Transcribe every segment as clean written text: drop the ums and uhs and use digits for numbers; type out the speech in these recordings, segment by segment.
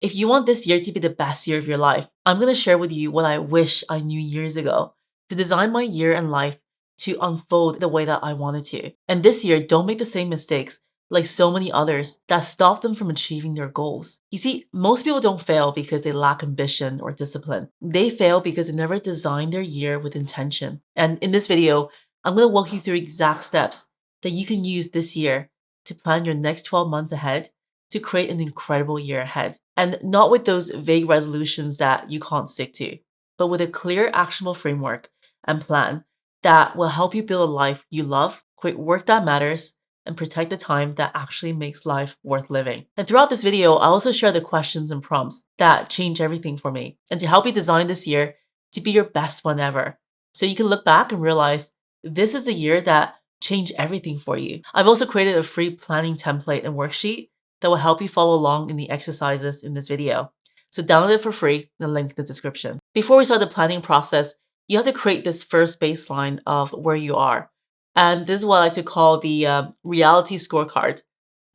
if you want this year to be the best year of your life, I'm going to share with you what I wish I knew years ago to design my year and life to unfold the way that I wanted to. And this year, don't make the same mistakes like so many others that stop them from achieving their goals. You see, most people don't fail because they lack ambition or discipline. They fail because they never designed their year with intention. And in this video, I'm going to walk you through exact steps that you can use this year to plan your next 12 months ahead to create an incredible year ahead. And not with those vague resolutions that you can't stick to, but with a clear, actionable framework and plan that will help you build a life you love, create work that matters, and protect the time that actually makes life worth living. And throughout this video, I also share the questions and prompts that change everything for me and to help you design this year to be your best one ever. So you can look back and realize this is the year that changed everything for you. I've also created a free planning template and worksheet that will help you follow along in the exercises in this video. So download it for free, the link in the description. Before we start the planning process, you have to create this first baseline of where you are. And this is what I like to call the reality scorecard.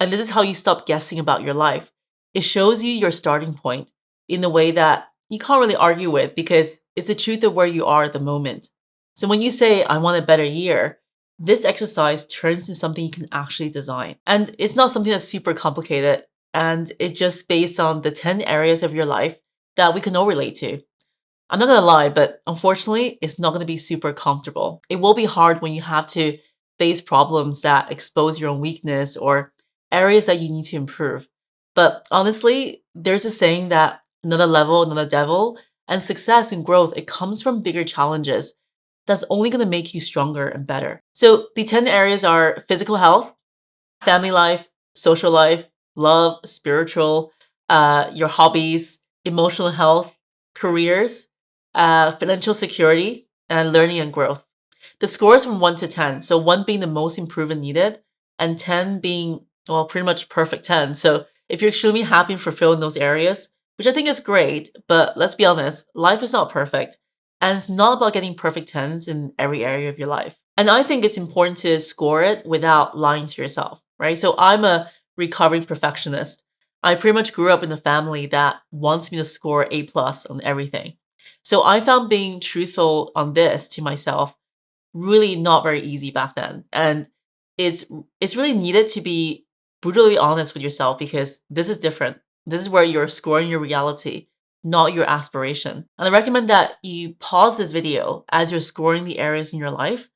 And this is how you stop guessing about your life. It shows you your starting point in a way that you can't really argue with because it's the truth of where you are at the moment. So when you say, I want a better year, this exercise turns into something you can actually design. And it's not something that's super complicated. And it's just based on the 10 areas of your life that we can all relate to. I'm not going to lie, but unfortunately, it's not going to be super comfortable. It will be hard when you have to face problems that expose your own weakness or areas that you need to improve. But honestly, there's a saying that another level, another devil, and success and growth, it comes from bigger challenges that's only going to make you stronger and better. So the 10 areas are physical health, family life, social life, love, spiritual, your hobbies, emotional health, careers, financial security, and learning and growth. The score is from 1 to 10. So 1 being the most improvement needed, and 10 being, well, pretty much perfect 10. So if you're extremely happy and fulfilled in those areas, which I think is great, but let's be honest, life is not perfect. And it's not about getting perfect 10s in every area of your life. And I think it's important to score it without lying to yourself, right? So I'm a recovering perfectionist. I pretty much grew up in a family that wants me to score A plus on everything. So I found being truthful on this to myself really not very easy back then. And it's really needed to be brutally honest with yourself because this is different. This is where you're scoring your reality, not your aspiration. And I recommend that you pause this video as you're scoring the areas in your life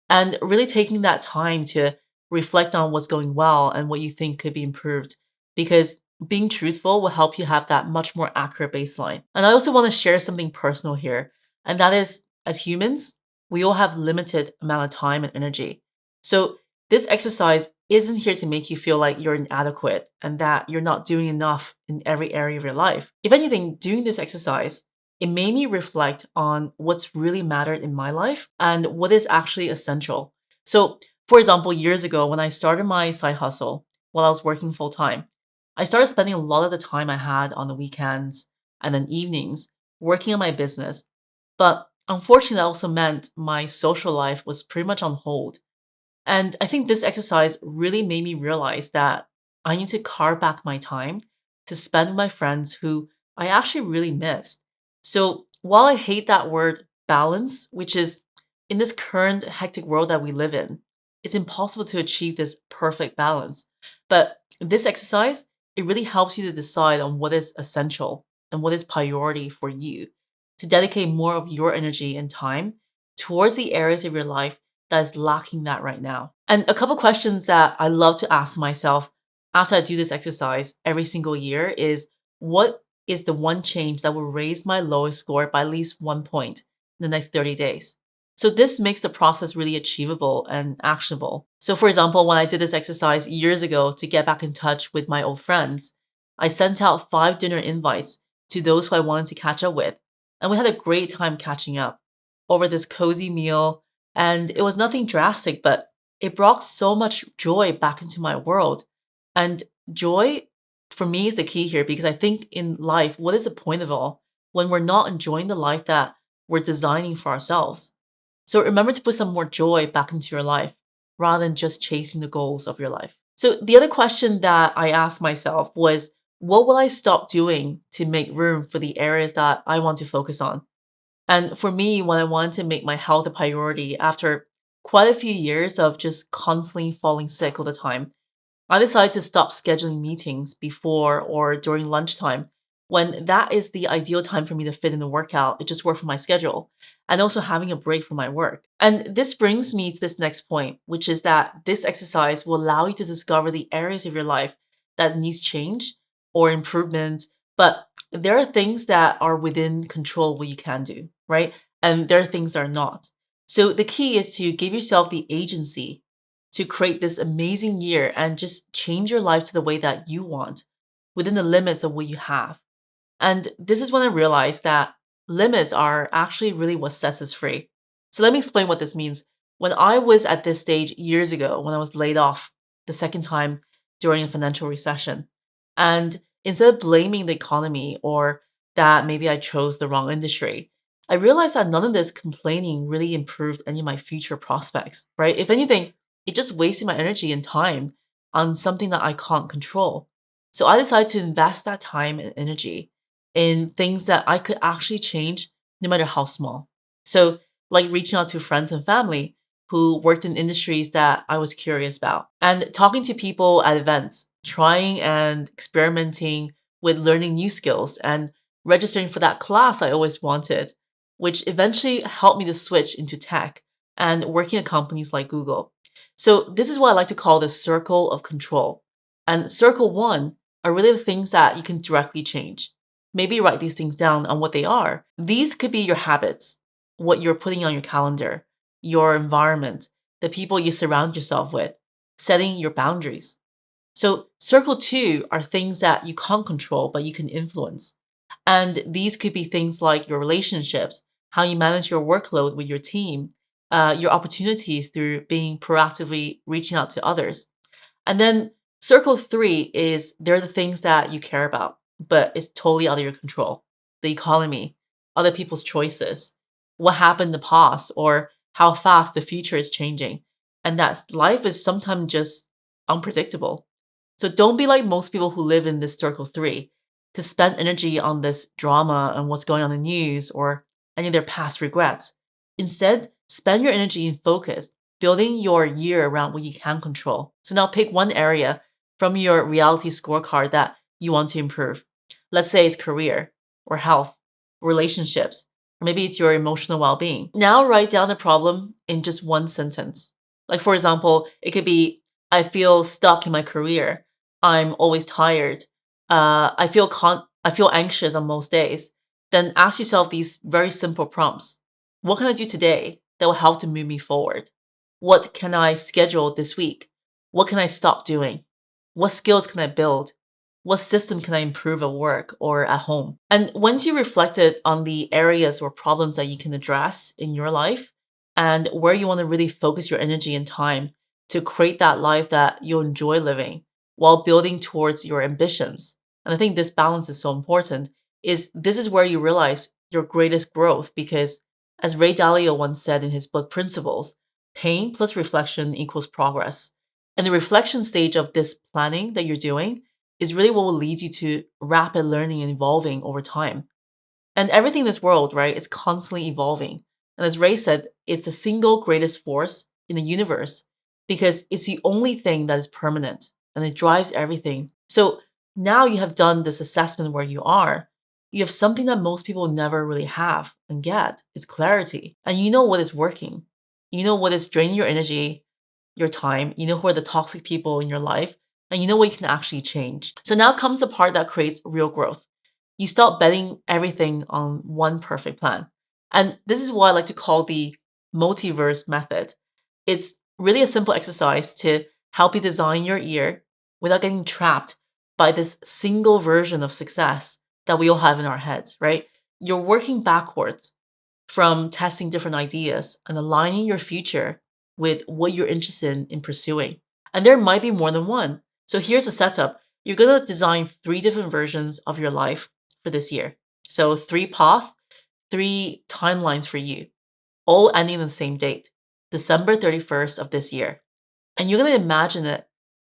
and really taking that time to reflect on what's going well and what you think could be improved. Because being truthful will help you have that much more accurate baseline. And I also want to share something personal here. And that is, as humans, we all have limited amount of time and energy. So this exercise isn't here to make you feel like you're inadequate and that you're not doing enough in every area of your life. If anything, doing this exercise, it made me reflect on what's really mattered in my life and what is actually essential. So, for example, years ago when I started my side hustle while I was working full time, I started spending a lot of the time I had on the weekends and then evenings working on my business. But unfortunately, that also meant my social life was pretty much on hold. And I think this exercise really made me realize that I need to carve back my time to spend with my friends who I actually really missed. So while I hate that word balance, which is in this current hectic world that we live in, it's impossible to achieve this perfect balance. But this exercise, it really helps you to decide on what is essential and what is priority for you to dedicate more of your energy and time towards the areas of your life that is lacking that right now. And a couple questions that I love to ask myself after I do this exercise every single year is, what is the one change that will raise my lowest score by at least 1 point in the next 30 days? So this makes the process really achievable and actionable. So for example, when I did this exercise years ago to get back in touch with my old friends, I sent out 5 dinner invites to those who I wanted to catch up with. And we had a great time catching up over this cozy meal. And it was nothing drastic, but it brought so much joy back into my world. And joy for me is the key here because I think in life, what is the point of all when we're not enjoying the life that we're designing for ourselves? So remember to put some more joy back into your life rather than just chasing the goals of your life. So the other question that I asked myself was, what will I stop doing to make room for the areas that I want to focus on? And for me, when I wanted to make my health a priority after quite a few years of just constantly falling sick all the time, I decided to stop scheduling meetings before or during lunchtime when that is the ideal time for me to fit in the workout. It just worked for my schedule and also having a break from my work. And this brings me to this next point, which is that this exercise will allow you to discover the areas of your life that needs change or improvement. But there are things that are within control what you can do, right? And there are things that are not. So the key is to give yourself the agency to create this amazing year and just change your life to the way that you want within the limits of what you have. And this is when I realized that limits are actually really what sets us free. So let me explain what this means. When I was at this stage years ago, when I was laid off the second time during a financial recession, and instead of blaming the economy or that maybe I chose the wrong industry, I realized that none of this complaining really improved any of my future prospects, right? If anything, it just wasted my energy and time on something that I can't control. So I decided to invest that time and energy in things that I could actually change no matter how small. So, like reaching out to friends and family who worked in industries that I was curious about, and talking to people at events, trying and experimenting with learning new skills, and registering for that class I always wanted, which eventually helped me to switch into tech and working at companies like Google. So, this is what I like to call the circle of control. And circle one are really the things that you can directly change. Maybe write these things down on what they are. These could be your habits, what you're putting on your calendar, your environment, the people you surround yourself with, setting your boundaries. So, circle two are things that you can't control, but you can influence. And these could be things like your relationships, how you manage your workload with your team, your opportunities through being proactively reaching out to others. And then circle three is they're the things that you care about, but it's totally out of your control. The economy, other people's choices, what happened in the past, or how fast the future is changing. And that life is sometimes just unpredictable. So don't be like most people who live in this circle three to spend energy on this drama and what's going on in the news or any of their past regrets. Instead, spend your energy and focus building your year around what you can control. So now pick one area from your reality scorecard that you want to improve. Let's say it's career or health, relationships, or maybe it's your emotional well being. Now write down the problem in just one sentence. Like, for example, it could be I feel stuck in my career. I'm always tired. I feel anxious on most days. Then ask yourself these very simple prompts. What can I do today that will help to move me forward? What can I schedule this week? What can I stop doing? What skills can I build? What system can I improve at work or at home? And once you reflected on the areas or problems that you can address in your life and where you want to really focus your energy and time to create that life that you enjoy living while building towards your ambitions. And I think this balance is so important is this is where you realize your greatest growth because as Ray Dalio once said in his book Principles, pain plus reflection equals progress. And the reflection stage of this planning that you're doing is really what will lead you to rapid learning and evolving over time. And everything in this world, right, is constantly evolving. And as Ray said, it's the single greatest force in the universe because it's the only thing that is permanent and it drives everything. So now you have done this assessment where you are. You have something that most people never really have and get is clarity. And you know what is working. You know what is draining your energy, your time. You know who are the toxic people in your life, and you know what you can actually change. So now comes the part that creates real growth. You stop betting everything on one perfect plan. And this is what I like to call the multiverse method. It's really a simple exercise to help you design your year without getting trapped by this single version of success that we all have in our heads, right? You're working backwards from testing different ideas and aligning your future with what you're interested in pursuing. And there might be more than one. So here's a setup. You're going to design three different versions of your life for this year. So three paths, three timelines for you, all ending on the same date, December 31st of this year. And you're going to imagine it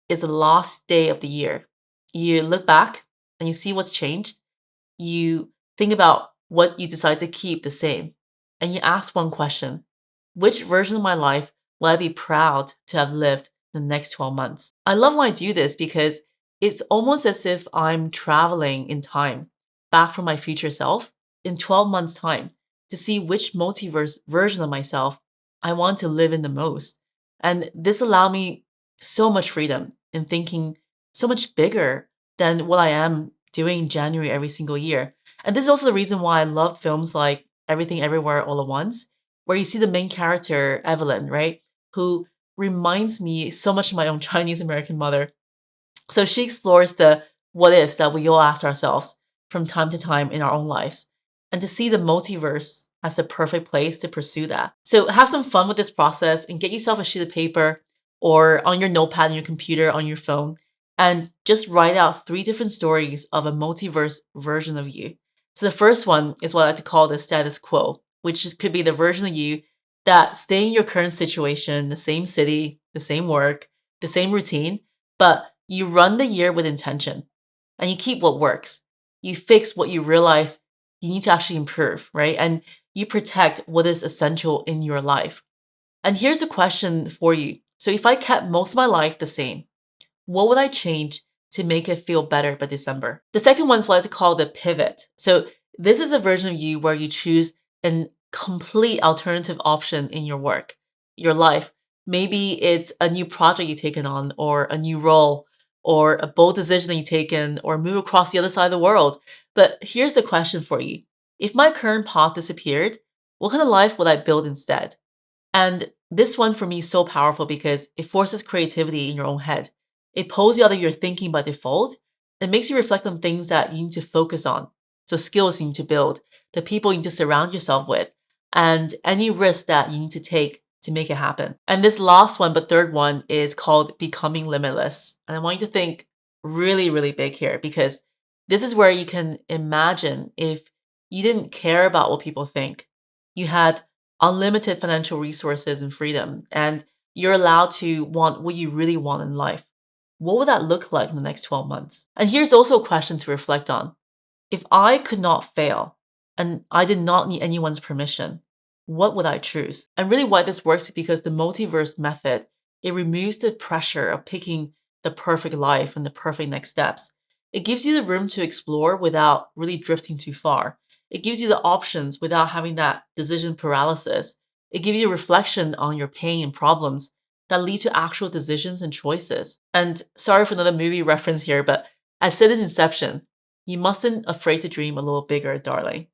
is the last day of the year. You look back and you see what's changed, you think about what you decide to keep the same. And you ask one question: which version of my life will I be proud to have lived the next 12 months? I love when I do this because it's almost as if I'm traveling in time back from my future self in 12 months' time to see which multiverse version of myself I want to live in the most. And this allowed me so much freedom in thinking so much bigger than what I am doing in January every single year. And this is also the reason why I love films like Everything Everywhere All at Once, where you see the main character, Evelyn, right? Who reminds me so much of my own Chinese American mother. So she explores the what ifs that we all ask ourselves from time to time in our own lives. And to see the multiverse as the perfect place to pursue that. So have some fun with this process and get yourself a sheet of paper or on your notepad on your computer, on your phone, and just write out 3 different stories of a multiverse version of you. So the first one is what I like to call the status quo, could be the version of you that stay in your current situation, the same city, the same work, the same routine, but you run the year with intention and you keep what works. You fix what you realize you need to actually improve, right? And you protect what is essential in your life. And here's a question for you. So if I kept most of my life the same, what would I change to make it feel better by December? The second one is what I like to call the pivot. So this is a version of you where you choose a complete alternative option in your work, your life. Maybe it's a new project you've taken on, or a new role, or a bold decision that you've taken, or move across the other side of the world. But here's the question for you. If my current path disappeared, what kind of life would I build instead? And this one for me is so powerful because it forces creativity in your own head. It pulls you out of your thinking by default. It makes you reflect on things that you need to focus on. So skills you need to build, the people you need to surround yourself with, and any risk that you need to take to make it happen. And this last one, but third one, is called becoming limitless. And I want you to think really, really big here because this is where you can imagine if you didn't care about what people think. You had unlimited financial resources and freedom, and you're allowed to want what you really want in life. What would that look like in the next 12 months? And here's also a question to reflect on. If I could not fail and I did not need anyone's permission, what would I choose? And really why this works is because the multiverse method, it removes the pressure of picking the perfect life and the perfect next steps. It gives you the room to explore without really drifting too far. It gives you the options without having that decision paralysis. It gives you reflection on your pain and problems that lead to actual decisions and choices. And sorry for another movie reference here, but I said in Inception, you mustn't afraid to dream a little bigger, darling.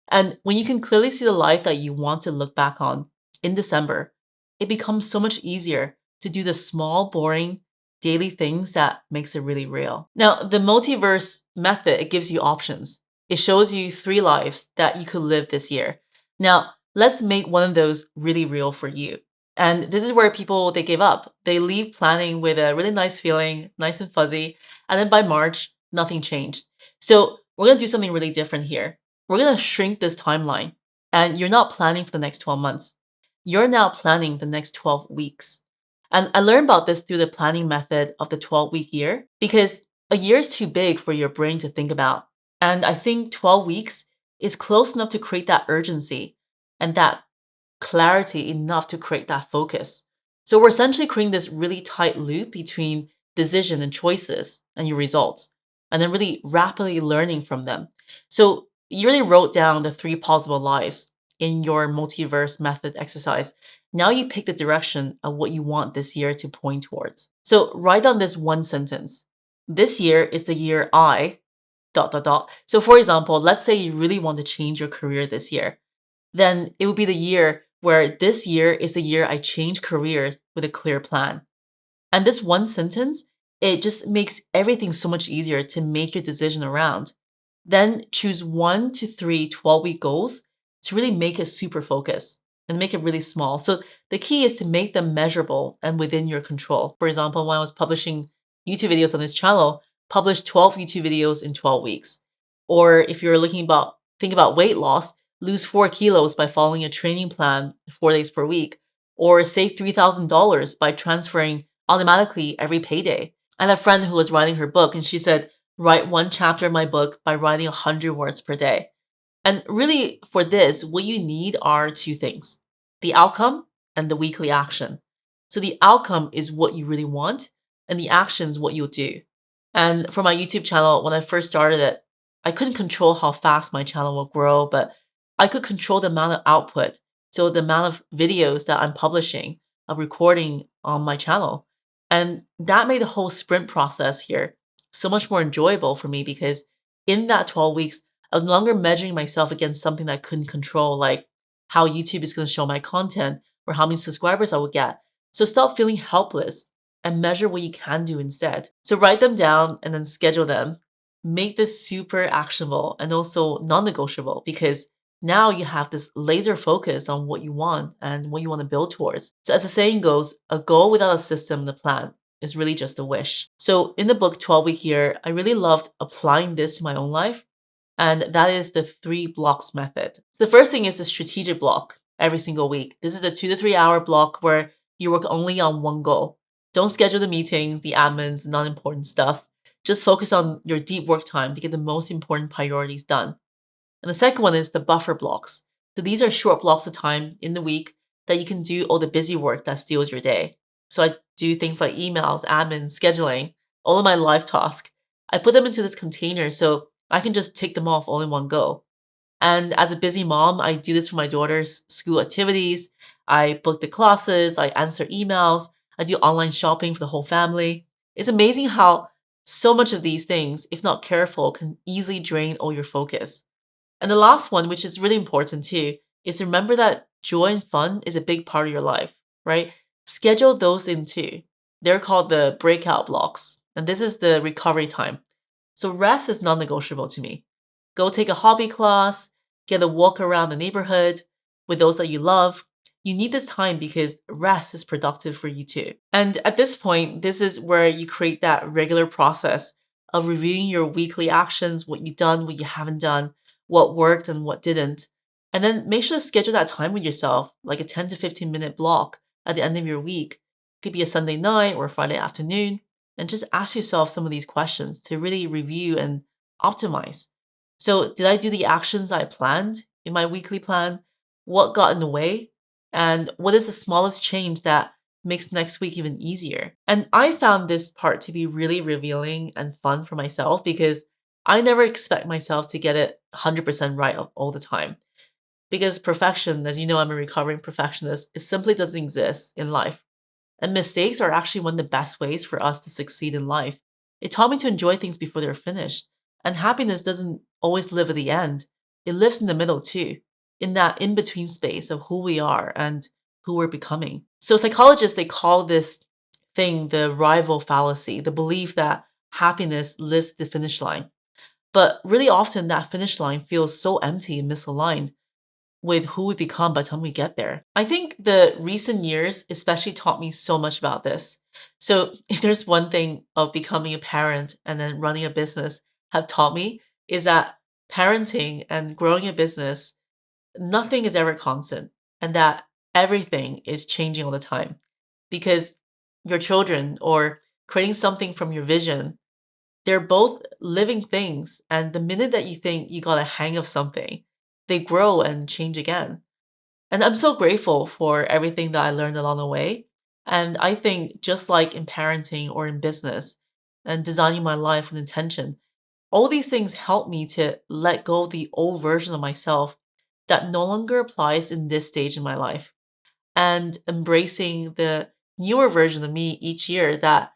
And when you can clearly see the life that you want to look back on in December, it becomes so much easier to do the small, boring, daily things that makes it really real. Now, the multiverse method, it gives you options. It shows you 3 lives that you could live this year. Now, let's make one of those really real for you. And this is where people, they give up. They leave planning with a really nice feeling, nice and fuzzy. And then by March, nothing changed. So we're going to do something really different here. We're going to shrink this timeline. And you're not planning for the next 12 months. You're now planning the next 12 weeks. And I learned about this through the planning method of the 12-week year because a year is too big for your brain to think about. And I think 12 weeks is close enough to create that urgency and that clarity enough to create that focus. So we're essentially creating this really tight loop between decision and choices and your results, and then really rapidly learning from them. So you really wrote down the 3 possible lives in your multiverse method exercise. Now you pick the direction of what you want this year to point towards. So write down this one sentence. This year is the year I ... So for example, let's say you really want to change your career this year. Then it would be the year where this year is the year I change careers with a clear plan. And this one sentence, it just makes everything so much easier to make your decision around. Then choose 1 to 3 12-week goals to really make it super focused and make it really small. So the key is to make them measurable and within your control. For example, when I was publishing YouTube videos on this channel, publish 12 YouTube videos in 12 weeks. Or if you're think about weight loss, lose 4 kilos by following a training plan 4 days per week, or save $3,000 by transferring automatically every payday. I had a friend who was writing her book and she said, Write one chapter of my book by writing 100 words per day. And really, for this, what you need are two things: the outcome and the weekly action. So, the outcome is what you really want, and the action is what you'll do. And for my YouTube channel, when I first started it, I couldn't control how fast my channel will grow, but I could control the amount of output. So, the amount of videos that I'm publishing, of recording on my channel. And that made the whole sprint process here so much more enjoyable for me because in that 12 weeks, I was no longer measuring myself against something that I couldn't control, like how YouTube is going to show my content or how many subscribers I would get. So stop feeling helpless and measure what you can do instead. So write them down and then schedule them. Make this super actionable and also non negotiable because now you have this laser focus on what you want and what you want to build towards. So, as the saying goes, a goal without a system and a plan is really just a wish. So, in the book 12-Week Year, I really loved applying this to my own life, and that is the 3 blocks method. So the first thing is the strategic block every single week. This is a 2 to 3 hour block where you work only on one goal. Don't schedule the meetings, the admins, non important stuff. Just focus on your deep work time to get the most important priorities done. And the second one is the buffer blocks. So these are short blocks of time in the week that you can do all the busy work that steals your day. So I do things like emails, admin, scheduling, all of my live tasks. I put them into this container so I can just tick them off all in one go. And as a busy mom, I do this for my daughter's school activities. I book the classes, I answer emails, I do online shopping for the whole family. It's amazing how so much of these things, if not careful, can easily drain all your focus. And the last one, which is really important too, is remember that joy and fun is a big part of your life, right? Schedule those in too. They're called the breakout blocks. And this is the recovery time. So rest is non negotiable to me. Go take a hobby class, get a walk around the neighborhood with those that you love. You need this time because rest is productive for you too. And at this point, this is where you create that regular process of reviewing your weekly actions, what you've done, what you haven't done, what worked and what didn't. And then make sure to schedule that time with yourself, like a 10 to 15-minute block at the end of your week. It could be a Sunday night or a Friday afternoon. And just ask yourself some of these questions to really review and optimize. So, did I do the actions I planned in my weekly plan? What got in the way? And what is the smallest change that makes next week even easier? And I found this part to be really revealing and fun for myself because I never expect myself to get it 100% right all the time. Because perfection, as you know, I'm a recovering perfectionist, it simply doesn't exist in life. And mistakes are actually one of the best ways for us to succeed in life. It taught me to enjoy things before they're finished. And happiness doesn't always live at the end, it lives in the middle too, in that in between space of who we are and who we're becoming. So, psychologists, they call this thing the rival fallacy, the belief that happiness lives at the finish line. But really often, that finish line feels so empty and misaligned with who we become by the time we get there. I think the recent years especially taught me so much about this. So, if there's one thing of becoming a parent and then running a business have taught me is that parenting and growing a business, nothing is ever constant and that everything is changing all the time because your children or creating something from your vision, they're both living things. And the minute that you think you got a hang of something, they grow and change again. And I'm so grateful for everything that I learned along the way. And I think just like in parenting or in business and designing my life with intention, all these things help me to let go of the old version of myself that no longer applies in this stage in my life and embracing the newer version of me each year that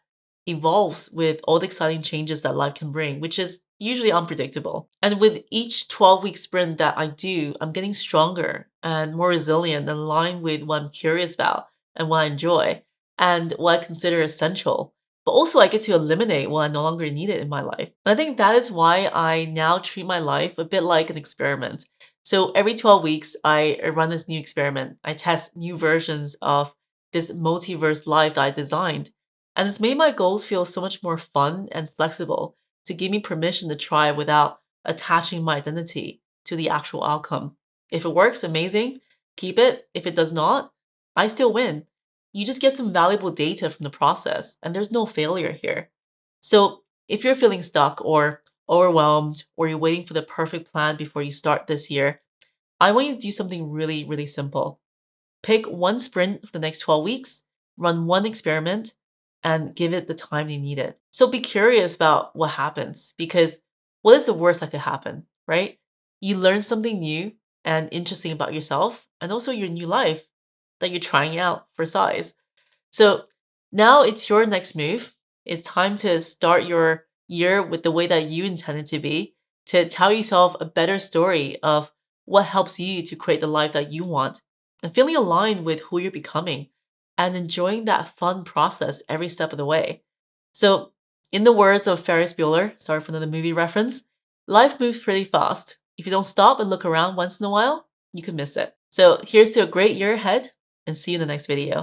evolves with all the exciting changes that life can bring, which is usually unpredictable. And with each 12-week sprint that I do, I'm getting stronger and more resilient and aligned with what I'm curious about and what I enjoy and what I consider essential. But also, I get to eliminate what I no longer need it in my life. And I think that is why I now treat my life a bit like an experiment. So every 12 weeks, I run this new experiment. I test new versions of this multiverse life that I designed. And it's made my goals feel so much more fun and flexible to give me permission to try without attaching my identity to the actual outcome. If it works, amazing, keep it. If it does not, I still win. You just get some valuable data from the process, and there's no failure here. So if you're feeling stuck or overwhelmed, or you're waiting for the perfect plan before you start this year, I want you to do something really, really simple. Pick one sprint for the next 12 weeks, run one experiment, and give it the time you need it. So be curious about what happens, because what is the worst that could happen, right? You learn something new and interesting about yourself and also your new life that you're trying out for size. So now it's your next move. It's time to start your year with the way that you intended to be, to tell yourself a better story of what helps you to create the life that you want and feeling aligned with who you're becoming and enjoying that fun process every step of the way. So, in the words of Ferris Bueller, sorry for another movie reference, life moves pretty fast. If you don't stop and look around once in a while, you could miss it. So, here's to a great year ahead and see you in the next video.